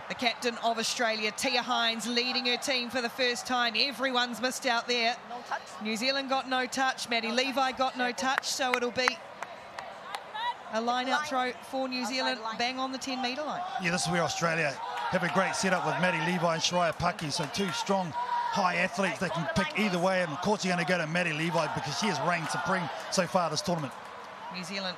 The captain of Australia, Tia Hines, leading her team for the first time. Everyone's missed out there. No touch. New Zealand got no touch. Maddie Levi got no touch, so it'll be a line-out throw for New Zealand, bang on the 10-metre line. Yeah, this is where Australia have a great setup with Maddie Levi and Shreya Paki, so two strong, high athletes. They can pick either way, and of course you're going to go to Maddie Levi because she has reigned supreme so far this tournament. New Zealand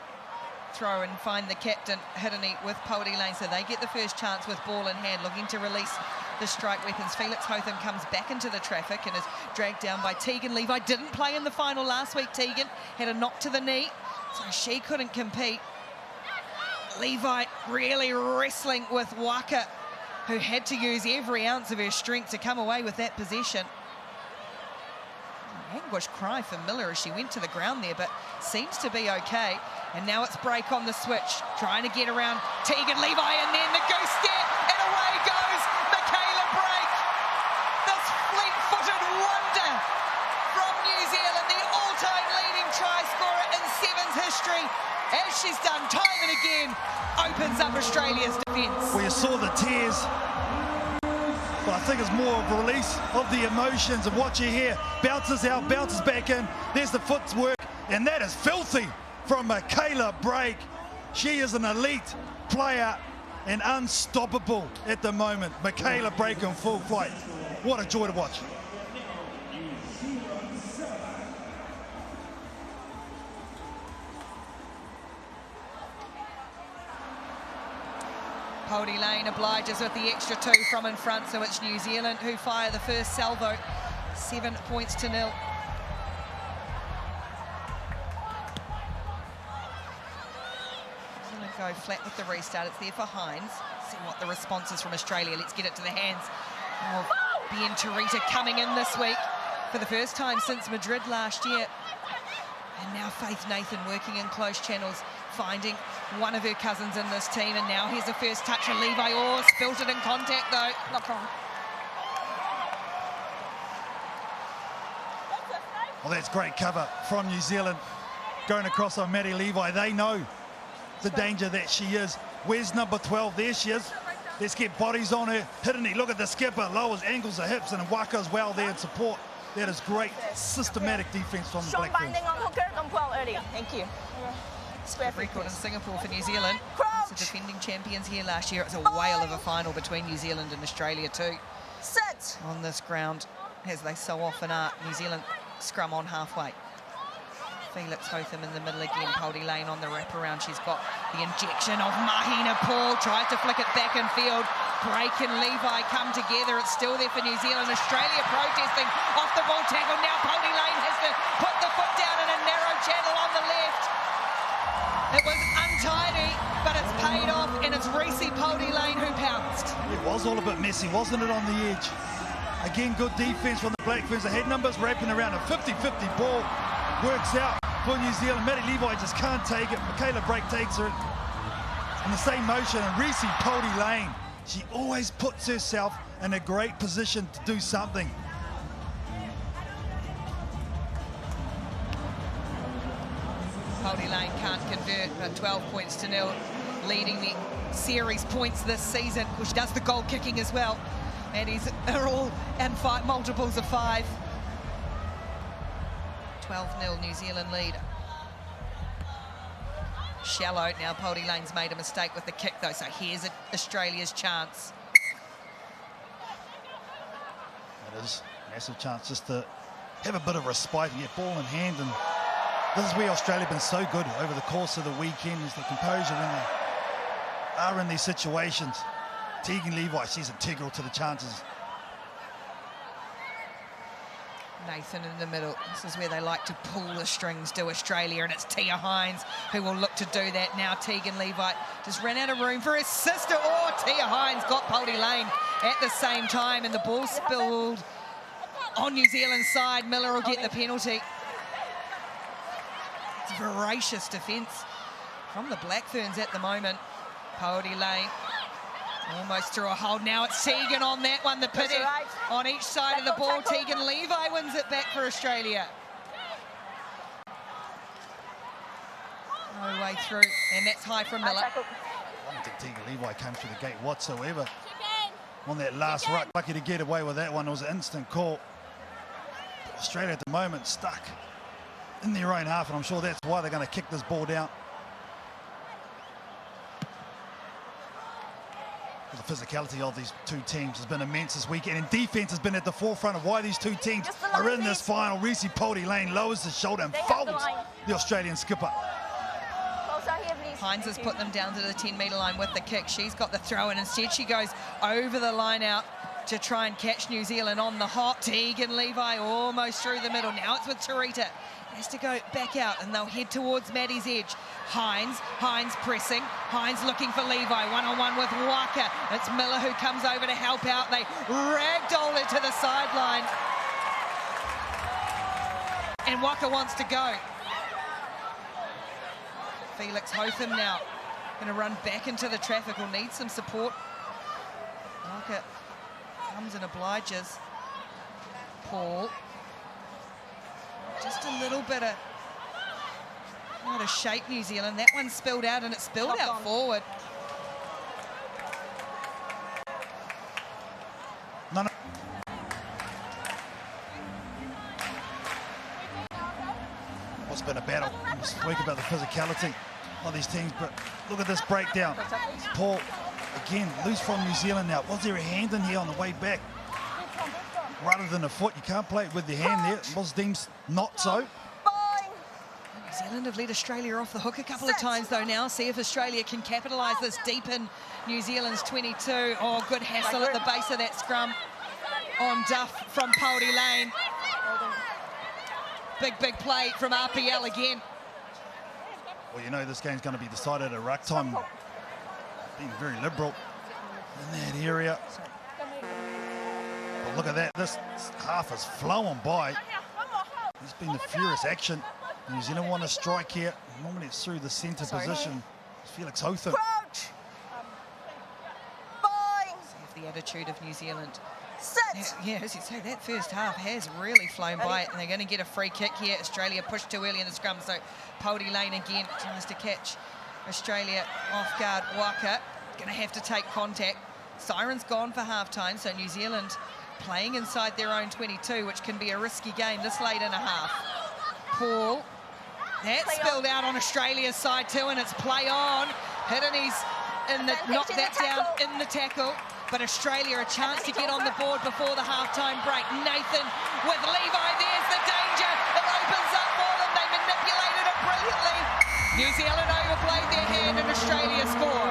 throw and find the captain, Hirini, with Pauline Lane, so they get the first chance with ball in hand, looking to release the strike weapons. Felix Hotham comes back into the traffic and is dragged down by Tegan Levi. Didn't play in the final last week, Tegan. Had a knock to the knee, so she couldn't compete. Levi really wrestling with Waka, who had to use every ounce of her strength to come away with that possession. An anguished cry for Miller as she went to the ground there, but seems to be okay. And now it's break on the switch, trying to get around Tegan Levi, and then the goose step, and away goes Michaela Brake. This fleet-footed wonder from New Zealand, the all-time leading try scorer in Sevens history, as she's done time and again, opens up Australia's defence. Well, you saw the tears, but I think it's more of a release of the emotions of what you hear. Bounces out, bounces back in. There's the footwork, and that is filthy from Michaela Brake. She is an elite player and unstoppable at the moment. Michaela Brake in full flight. What a joy to watch. Pauline Lane obliges with the extra 2 from in front, so it's New Zealand who fire the first salvo. 7 points to 0. Go flat with the restart. It's there for Hines. See what the response is from Australia. Let's get it to the hands of Bientarita, coming in this week for the first time since Madrid last year. And now Faith Nathan working in close channels, finding one of her cousins in this team. And now here's the first touch, and Levi spilt it in contact though. Not wrong. Well, that's great cover from New Zealand. Going across on Maddie Levi. They know the danger that she is. Where's number 12? There she is. Let's get bodies on her. Hirini, look at the skipper, lowers, angles the hips, and Waka as well there in support. That is great, systematic defence from the Black Ferns. Binding on hooker, don't pull early. Thank you. Record in Singapore for New Zealand. The defending champions here last year. It was a whale of a final between New Zealand and Australia too. Sit. On this ground, as they so often are. New Zealand scrum on halfway. Felix Hotham in the middle again. Pauline Lane on the wraparound. She's got the injection of Mahina Paul. Tries to flick it back in field. Brake and Levi come together. It's still there for New Zealand. Australia protesting off the ball tackle. Now Pauline Lane has to put the foot down in a narrow channel on the left. It was untidy, but it's paid off, and it's Reese Pauline Lane who pounced. It was all a bit messy, wasn't it, on the edge? Again, good defence from the Black Ferns. The head numbers wrapping around a 50-50 ball. Works out for New Zealand. Maddie Levi just can't take it. Michaela Brake takes her in the same motion. And Reese Pauline Lane, she always puts herself in a great position to do something. Pauline Lane can't convert, but 12 points to 0, leading the series points this season. She does the goal kicking as well. Maddies are all in multiples of 5. 12-0 New Zealand lead. Shallow. Now Pauline Lane's made a mistake with the kick though, so here's Australia's chance. It is a massive chance just to have a bit of respite and get ball in hand, and this is where Australia have been so good over the course of the weekend, is the composure when they are in these situations. Tegan Levi, she's integral to the chances. Nathan in the middle. This is where they like to pull the strings, do Australia, and it's Tia Hines who will look to do that now. Tegan Levi just ran out of room for his sister. Oh, Tia Hines got Pauline Lane at the same time, and the ball spilled on New Zealand's side. Miller will get the penalty. It's voracious defence from the Black Ferns at the moment. Pauline Lane almost through a hole. Now it's Tegan on that one. The pity on each side of the ball. Tegan Levi wins it back for Australia. No way through, and that's high from Miller. I don't think Tegan Levi came through the gate whatsoever. on that last ruck. Lucky to get away with that one. It was an instant call. Australia at the moment stuck in their own half, and I'm sure that's why they're going to kick this ball down. The physicality of these two teams has been immense this weekend, and defense has been at the forefront of why these two teams are in this final. Reece Pody-Lane lowers his shoulder and folds the Australian skipper. Hines has put them down to the 10-metre line with the kick. She's got the throw, and instead she goes over the line out to try and catch New Zealand on the hop. Tegan Levi almost through the middle. Now it's with Tarita. Has to go back out, and they'll head towards Maddie's edge. Hines pressing. Hines looking for Levi. One-on-one with Waka. It's Miller who comes over to help out. They ragdoll it to the sideline. And Waka wants to go. Felix Hotham now going to run back into the traffic. Will need some support. Waka comes and obliges. Paul. Just a little bit of out of shape, New Zealand. That one spilled out, and it spilled out forward. No. It's been a battle. We spoke about the physicality of these teams, but look at this breakdown. Paul, again, loose from New Zealand now. Was there a hand in here on the way back? Rather than a foot, you can't play it with the hand there. It was deemed not so. New Zealand have let Australia off the hook a couple of times, though, now. See if Australia can capitalise this deep in New Zealand's 22. Oh, good hassle at the base of that scrum on Duff from Pody-Lane. Big play from RPL again. Well, you know this game's going to be decided at ruck time. Being very liberal in that area. But look at that. This half is flowing by. There's been the furious action. New Zealand want to strike here. Normally it's through the centre position. It's Felix Hotham. See if the attitude of New Zealand. Yeah, as you say, that first half has really flown by, and they're going to get a free kick here. Australia pushed too early in the scrum, so Pody-Lane again tries to catch Australia off guard. Waka going to have to take contact. Siren's gone for half-time, so New Zealand playing inside their own 22, which can be a risky game this late in a half. Paul, that spilled out on Australia's side too, and it's play on. Hidden's in the knocked that down in the tackle. But Australia a chance to get on the board before the halftime break. Nathan with Levi, there's the danger. It opens up for them. They manipulated it brilliantly. New Zealand overplayed their hand and Australia score.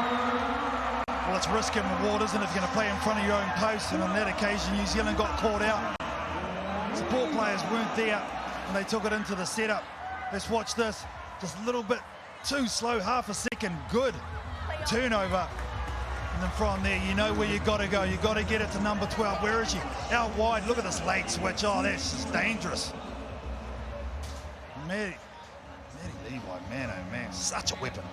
Well, it's risk and reward, isn't it? If you're going to play in front of your own post, and on that occasion, New Zealand got caught out. Support players weren't there, and they took it into the setup. Let's watch this. Just a little bit too slow, half a second. Good turnover. And then from there, you know where you got to go. You got to get it to number 12. Where is she? Out wide. Look at this late switch. Oh, that's just dangerous. Maddie Levi, man, oh man, such a weapon.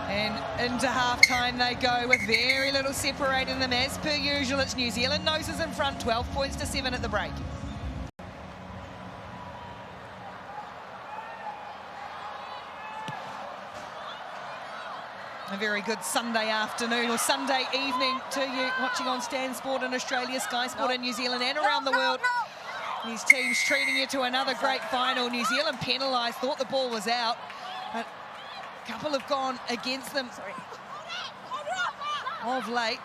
And into halftime they go with very little separating them. As per usual, it's New Zealand noses in front, 12 points to 7 at the break. A very good Sunday afternoon or Sunday evening to you watching on Stan Sport in Australia, Sky Sport in New Zealand and around the world. These teams treating you to another great final. New Zealand penalised, thought the ball was out, but a couple have gone against them of late.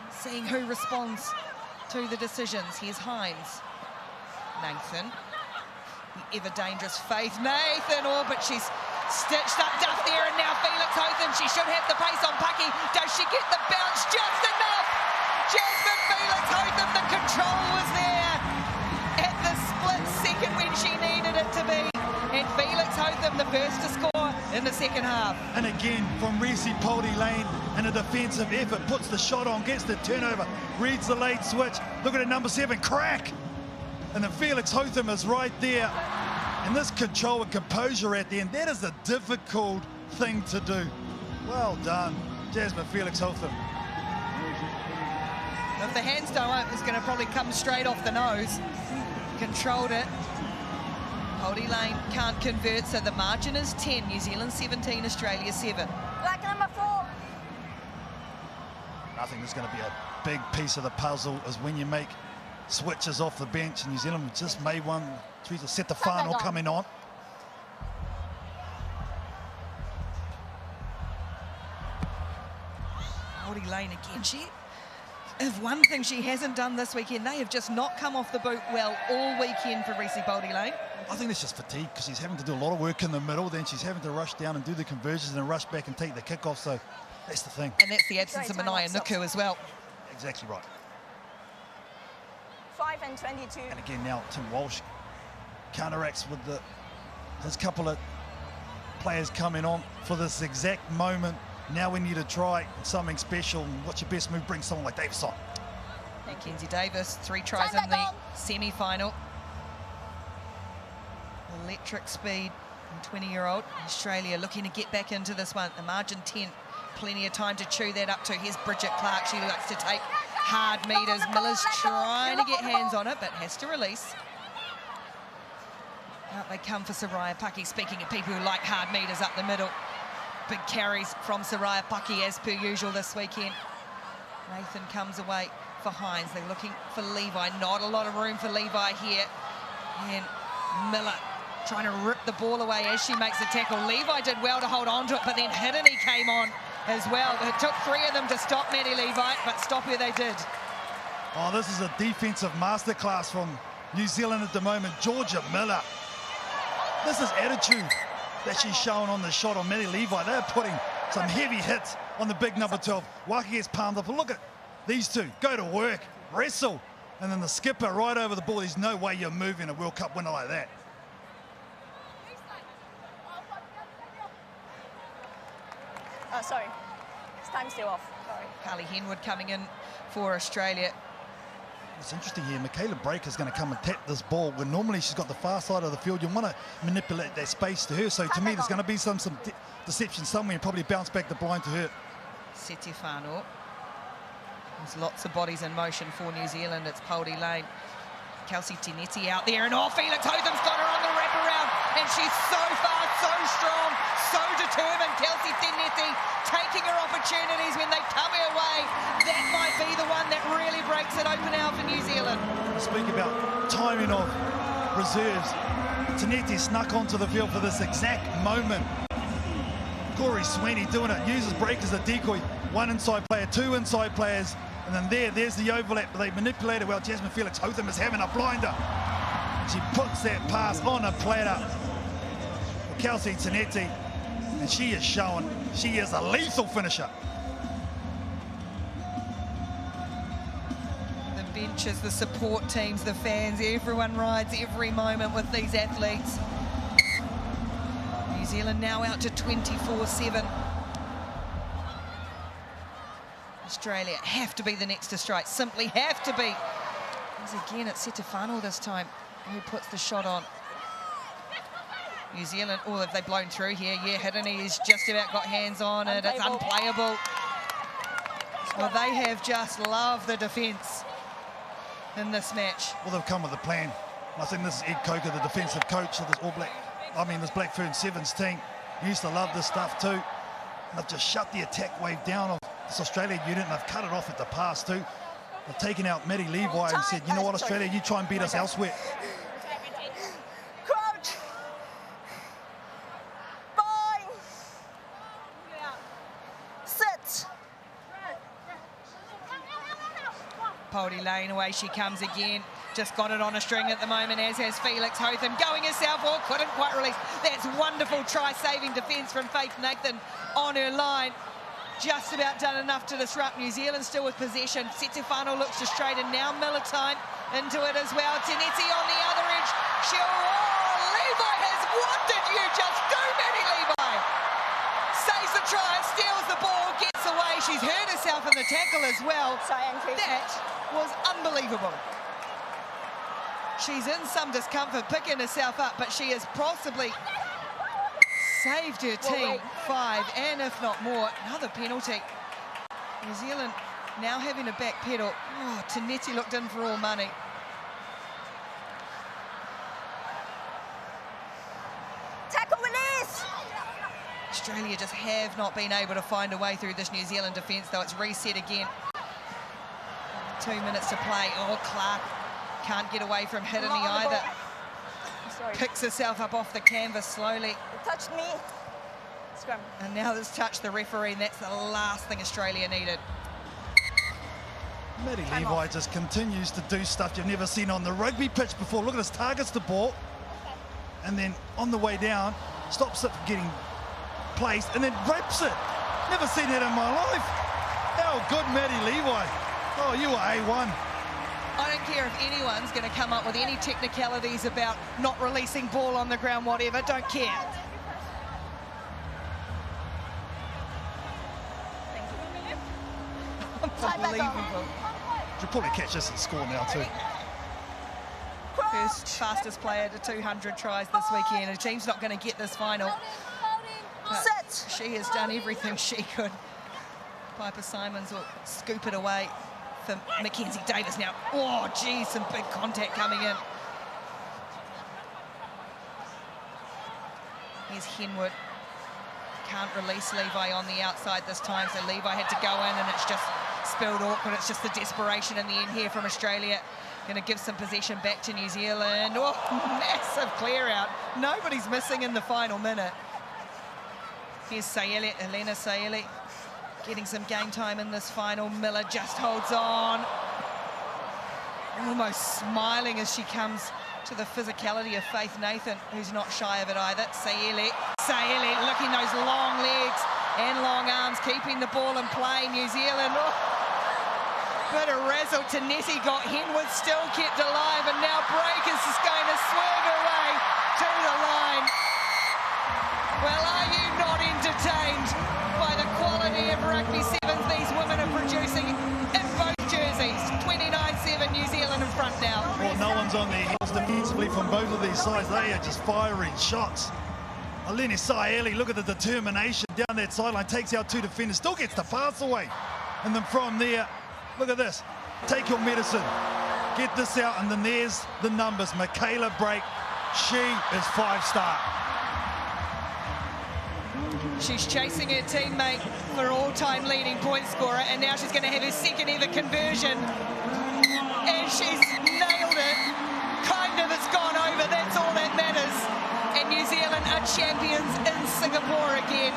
Seeing who responds to the decisions. Here's Hines. Nathan. The ever dangerous Faith. Nathan, oh, but she's stitched up Duff there, and now Felix Hotham. She should have the pace on Pucky. Does she get the bounce just enough? Jasmine Felix Hotham, the control was there at the split second when she needed it to be. And Felix Hotham, the first to score in the second half. And again, from Reece Pody-Lane in a defensive effort, puts the shot on, gets the turnover, reads the late switch. Look at it, number 7, crack. And then Felix Hotham is right there. And this control and composure at the end, that is a difficult thing to do. Well done, Jasmine Felix Hotham. If the hands don't open, it's going to probably come straight off the nose. Controlled it. Pody-Lane can't convert, so the margin is 10. New Zealand 17, Australia 7. Black number 4. I think there's going to be a big piece of the puzzle is when you make switches off the bench, and New Zealand just made one. To set the final coming on. Paulie Lane again. If one thing she hasn't done this weekend, they have just not come off the boot well all weekend for Reece Paulie Lane. I think it's just fatigue because she's having to do a lot of work in the middle, then she's having to rush down and do the conversions and rush back and take the kickoff, so that's the thing. And that's the absence of Manaya Nuku as well. Exactly right. 5 and 22. And again now Tim Walsh counteracts with his couple of players coming on for this exact moment. Now we need to try something special. What's your best move? Bring someone like Davis on. Mackenzie Davis, 3 tries in the semi-final. Electric speed, 20-year-old. Australia looking to get back into this one. The margin 10, plenty of time to chew that up to. Here's Bridget Clark. She likes to take hard meters. Miller's trying to get hands on it, but has to release. Out they come for Soraya Paki. Speaking of people who like hard meters up the middle. Big carries from Soraya Paki as per usual this weekend. Nathan comes away for Hines. They're looking for Levi. Not a lot of room for Levi here. And Miller trying to rip the ball away as she makes the tackle. Levi did well to hold on to it, but then Hiddeny came on as well. It took 3 of them to stop Maddie Levi, but stop her they did. Oh, this is a defensive masterclass from New Zealand at the moment. Georgia Miller. This is attitude that she's showing on the shot on Maddie Levi. They're putting some heavy hits on the big number 12. Waka gets palmed up. Look at these two. Go to work, wrestle, and then the skipper right over the ball. There's no way you're moving a World Cup winner like that. Sorry, it's time still off. Sorry. Carly Henwood coming in for Australia. It's interesting here. Michaela Breaker's going to come and tap this ball when normally she's got the far side of the field. You want to manipulate that space to her. So to me, there's going to be some deception somewhere and probably bounce back the blind to her. Setefano. There's lots of bodies in motion for New Zealand. It's Paulie Lane. Kelsey Tinetti out there, and Felix Hotham's got her on the wraparound, and she's so fast, so strong, so determined. Kelsey Tinetti taking her opportunities when they come her way. That might be the one that really breaks it open out for New Zealand. Speak about timing of reserves. Tinetti snuck onto the field for this exact moment. Corey Sweeney doing it, uses Break as a decoy. 1 inside player, 2 inside players. And then there's the overlap, but they manipulate it well. Jasmine Felix Hotham is having a blinder. She puts that pass on a platter for Kelsey Tinetti, and she is showing she is a lethal finisher. The benches, the support teams, the fans, everyone rides every moment with these athletes. New Zealand now out to 24-7. Australia have to be the next to strike, simply have to be. As again, it's Setefano this time who puts the shot on. New Zealand, oh, have they blown through here? Yeah, Hiddeny has just about got hands on it. It's unplayable. Well, they have just loved the defence in this match. Well, they've come with a plan. I think this is Ed Coker, the defensive coach of this Black Ferns Sevens team. He used to love this stuff too. They've just shut the attack wave down of this Australian unit, and they've cut it off at the pass too. They've taken out Maddie Levi and said, you know what, Australia, you try and beat us elsewhere. Crouch. Bind. Sit. Paulie Lane, away she comes again. Just got it on a string at the moment, as has Felix Hotham. Going herself, or couldn't quite release. That's wonderful try-saving defence from Faith Nathan on her line. Just about done enough to disrupt New Zealand, still with possession. Setefano looks to straighten, now Miller time into it as well. Tinetti on the other edge. Levi has, what did you just do, Maddie Levi? Saves the try, steals the ball, gets away. She's hurt herself in the tackle as well. That was unbelievable. She's in some discomfort picking herself up, but she has possibly saved her team 5, and if not more. Another penalty. New Zealand now having a back pedal. Oh, Tinetti looked in for all money. Tackle release. Australia just have not been able to find a way through this New Zealand defence, though. It's reset again. 2 minutes to play. Oh, Clark can't get away from hitting me either. Picks herself up off the canvas slowly. It touched me. Scrum. And now it's touched the referee, and that's the last thing Australia needed. Maddie Levi just continues to do stuff you've never seen on the rugby pitch before. Look at this, targets the ball, and then on the way down, stops it from getting placed, and then wraps it. Never seen that in my life. How good, Maddie Levi. Oh, you are A1. I don't care if anyone's going to come up with any technicalities about not releasing ball on the ground, whatever, don't care. Unbelievable. You'll probably catch this and score now too. First fastest player to 200 tries this weekend. Her team's not going to get this final. But she has done everything she could. Piper Simons will scoop it away for Mackenzie Davis now. Oh, geez, some big contact coming in. Here's Henwood. Can't release Levi on the outside this time, so Levi had to go in, and it's just spilled awkward. It's just the desperation in the end here from Australia. Going to give some possession back to New Zealand. Oh, massive clear out. Nobody's missing in the final minute. Here's Sayeli, Elena Sayeli, getting some game time in this final. Miller just holds on. Almost smiling as she comes to the physicality of Faith Nathan, who's not shy of it either. Sayeli, looking those long legs and long arms, keeping the ball in play. New Zealand, bit of razzle. Tanetti got Henwood still kept alive, and now Breakers is going to swerve her way to the line. Well, are you not entertained by the quality of rugby sevens these women are producing in both jerseys? 29-7 New Zealand in front now. Well, no one's on their heels defensively from both of these sides. They are just firing shots. Eleni Sayeli, look at the determination down that sideline, takes out two defenders, still gets the pass away. And then from there, look at this. Take your medicine. Get this out, and then there's the numbers. Michaela Brake, she is 5-star. She's chasing her teammate for all-time leading point scorer, and now she's going to have her second ever conversion. And she's nailed it. Kind of, it's gone over. That's all that matters. And New Zealand are champions in Singapore again.